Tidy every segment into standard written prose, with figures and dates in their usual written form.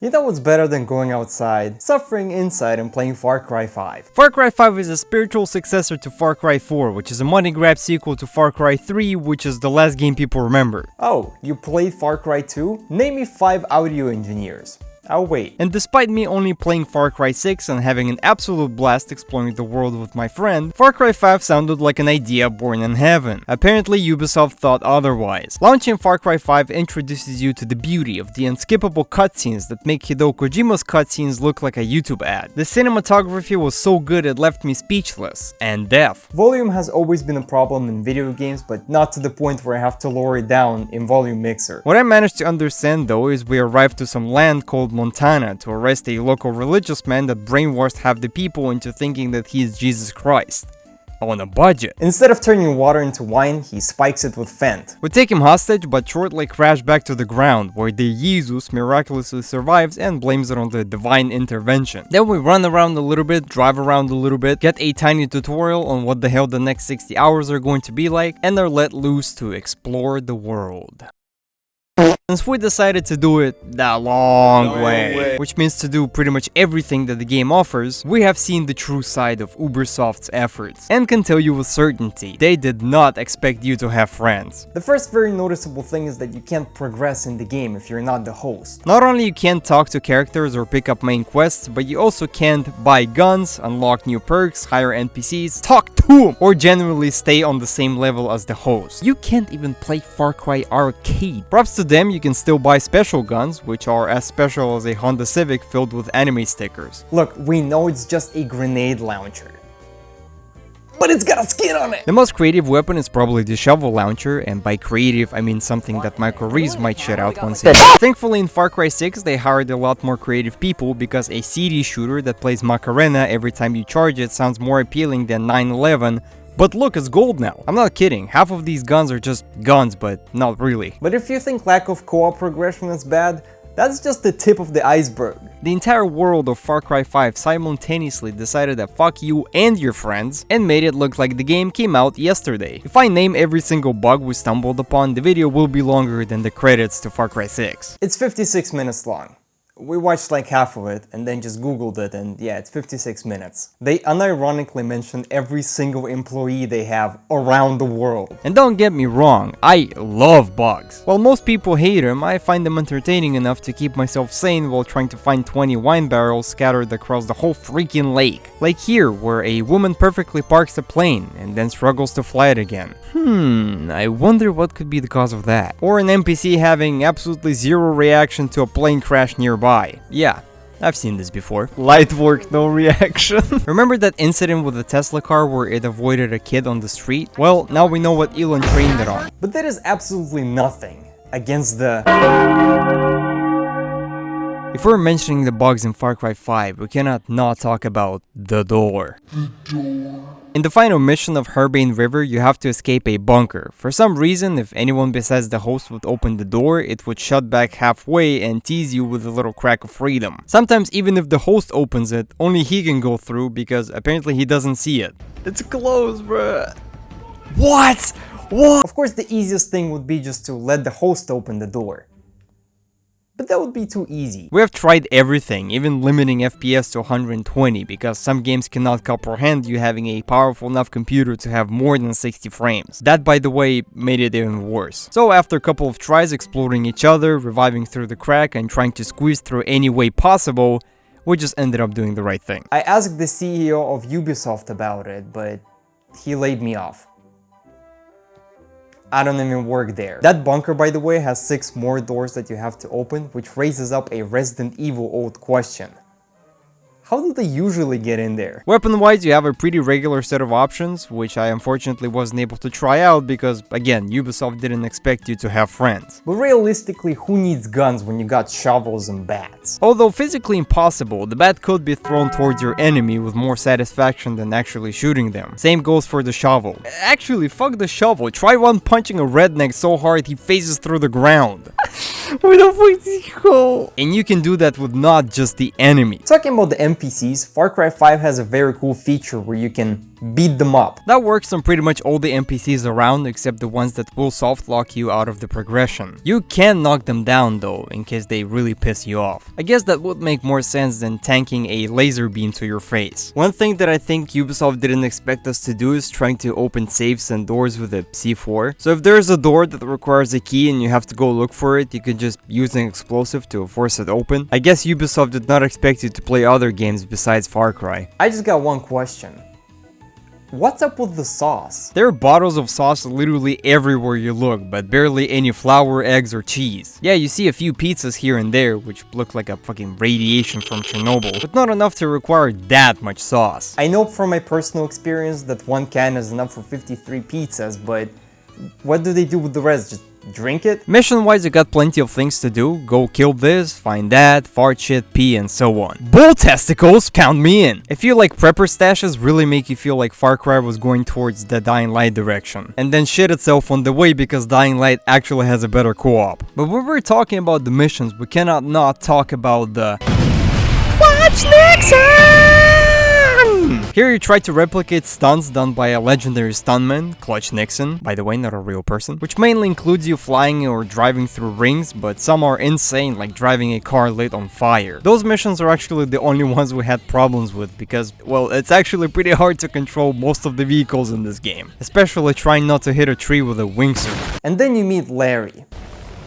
You know what's better than going outside, suffering inside and playing Far Cry 5? Far Cry 5 is a spiritual successor to Far Cry 4, which is a money grab sequel to Far Cry 3, which is the last game people remember. Oh, you played Far Cry 2? Name me 5 audio engineers. I'll wait. And despite me only playing Far Cry 6 and having an absolute blast exploring the world with my friend, Far Cry 5 sounded like an idea born in heaven. Apparently Ubisoft thought otherwise. Launching Far Cry 5 introduces you to the beauty of the unskippable cutscenes that make Hideo Kojima's cutscenes look like a YouTube ad. The cinematography was so good it left me speechless and deaf. Volume has always been a problem in video games, but not to the point where I have to lower it down in Volume Mixer. What I managed to understand though is we arrived to some land called Montana to arrest a local religious man that brainwashed half the people into thinking that he is Jesus Christ. On a budget. Instead of turning water into wine, he spikes it with Fent. We take him hostage, but shortly crash back to the ground, where the Jesus miraculously survives and blames it on the divine intervention. Then we run around a little bit, drive around a little bit, get a tiny tutorial on what the hell the next 60 hours are going to be like, and are let loose to explore the world. Since we decided to do it the long way, which means to do pretty much everything that the game offers, we have seen the true side of Ubisoft's efforts, and can tell you with certainty, they did not expect you to have friends. The first very noticeable thing is that you can't progress in the game if you're not the host. Not only you can't talk to characters or pick up main quests, but you also can't buy guns, unlock new perks, hire NPCs, talk to them, or generally stay on the same level as the host. You can't even play Far Cry Arcade. Props to them, you can still buy special guns, which are as special as a Honda Civic filled with anime stickers. Look, we know it's just a grenade launcher, but it's got a skin on it! The most creative weapon is probably the shovel launcher, and by creative I mean something that Michael Reeves might shut out once again. Thankfully in Far Cry 6 they hired a lot more creative people, because a CD shooter that plays Macarena every time you charge it sounds more appealing than 9/11. But look, it's gold now. I'm not kidding, half of these guns are just guns, but not really. But if you think lack of co-op progression is bad, that's just the tip of the iceberg. The entire world of Far Cry 5 simultaneously decided that fuck you and your friends, and made it look like the game came out yesterday. If I name every single bug we stumbled upon, the video will be longer than the credits to Far Cry 6. It's 56 minutes long. We watched like half of it and then just googled it, and yeah, it's 56 minutes. They unironically mention every single employee they have around the world. And don't get me wrong, I love bugs. While most people hate them, I find them entertaining enough to keep myself sane while trying to find 20 wine barrels scattered across the whole freaking lake. Like here, where a woman perfectly parks a plane and then struggles to fly it again. I wonder what could be the cause of that. Or an NPC having absolutely zero reaction to a plane crash nearby. Yeah, I've seen this before. Light work, no reaction. Remember that incident with the Tesla car where it avoided a kid on the street? Well, now we know what Elon trained it on. But that is absolutely nothing against the... If we're mentioning the bugs in Far Cry 5, we cannot not talk about the door. In the final mission of Herbane River, you have to escape a bunker. For some reason, if anyone besides the host would open the door, it would shut back halfway and tease you with a little crack of freedom. Sometimes even if the host opens it, only he can go through because apparently he doesn't see it. It's closed, bruh. What? What? Of course, the easiest thing would be just to let the host open the door. But that would be too easy. We have tried everything, even limiting FPS to 120, because some games cannot comprehend you having a powerful enough computer to have more than 60 frames. That, by the way, made it even worse. So after a couple of tries exploring each other, reviving through the crack, and trying to squeeze through any way possible, we just ended up doing the right thing. I asked the CEO of Ubisoft about it, but he laid me off. I don't even work there. That bunker, by the way, has 6 more doors that you have to open, which raises up a Resident Evil old question. How do they usually get in there? Weapon-wise, you have a pretty regular set of options, which I unfortunately wasn't able to try out because, again, Ubisoft didn't expect you to have friends. But realistically, who needs guns when you got shovels and bats? Although physically impossible, the bat could be thrown towards your enemy with more satisfaction than actually shooting them. Same goes for the shovel. Actually, fuck the shovel, try one punching a redneck so hard he phases through the ground. Where the fuck did he go? And you can do that with not just the enemy. Talking about the NPCs, Far Cry 5 has a very cool feature where you can beat them up. That works on pretty much all the NPCs around except the ones that will soft lock you out of the progression. You can knock them down though, in case they really piss you off. I guess that would make more sense than tanking a laser beam to your face. One thing that I think Ubisoft didn't expect us to do is trying to open safes and doors with a C4. So if there's a door that requires a key and you have to go look for it, you could just use an explosive to force it open. I guess Ubisoft did not expect you to play other games besides Far Cry. I just got one question. What's up with the sauce? There are bottles of sauce literally everywhere you look, but barely any flour, eggs, or cheese. Yeah, you see a few pizzas here and there, which look like a fucking radiation from Chernobyl, but not enough to require that much sauce. I know from my personal experience that one can is enough for 53 pizzas, but what do they do with the rest? Just drink it? Mission-wise, you got plenty of things to do. Go kill this, find that, fart shit, pee, and so on. Bull testicles, count me in! I feel like prepper stashes really make you feel like Far Cry was going towards the Dying Light direction, and then shit itself on the way because Dying Light actually has a better co-op. But when we're talking about the missions, we cannot not talk about the Clutch Nixon! Here you try to replicate stunts done by a legendary stuntman, Clutch Nixon, by the way, not a real person, which mainly includes you flying or driving through rings, but some are insane, like driving a car lit on fire. Those missions are actually the only ones we had problems with because, well, it's actually pretty hard to control most of the vehicles in this game, especially trying not to hit a tree with a wingsuit. And then you meet Larry.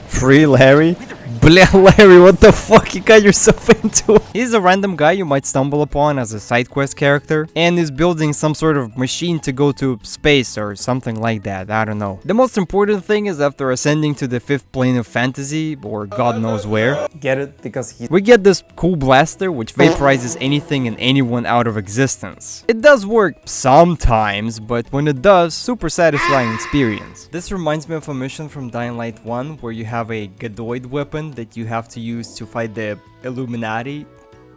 Free Larry? Blah, Larry, what the fuck you got yourself into? He's a random guy you might stumble upon as a side quest character, and is building some sort of machine to go to space or something like that, I don't know. The most important thing is after ascending to the 5th plane of fantasy, or god knows where, Get it? Because we get this cool blaster which vaporizes anything and anyone out of existence. It does work sometimes, but when it does, super satisfying experience. This reminds me of a mission from Dying Light 1 where you have a Gadoid weapon that you have to use to fight the Illuminati.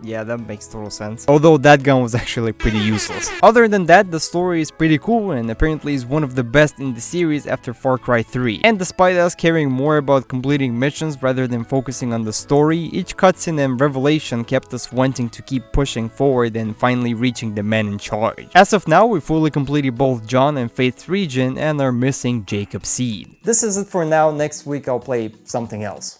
Yeah, that makes total sense. Although that gun was actually pretty useless. Other than that, the story is pretty cool and apparently is one of the best in the series after Far Cry 3. And despite us caring more about completing missions rather than focusing on the story, each cutscene and revelation kept us wanting to keep pushing forward and finally reaching the man in charge. As of now, we fully completed both John and Faith's region and are missing Jacob's Seed. this is it for now. Next week I'll play something else.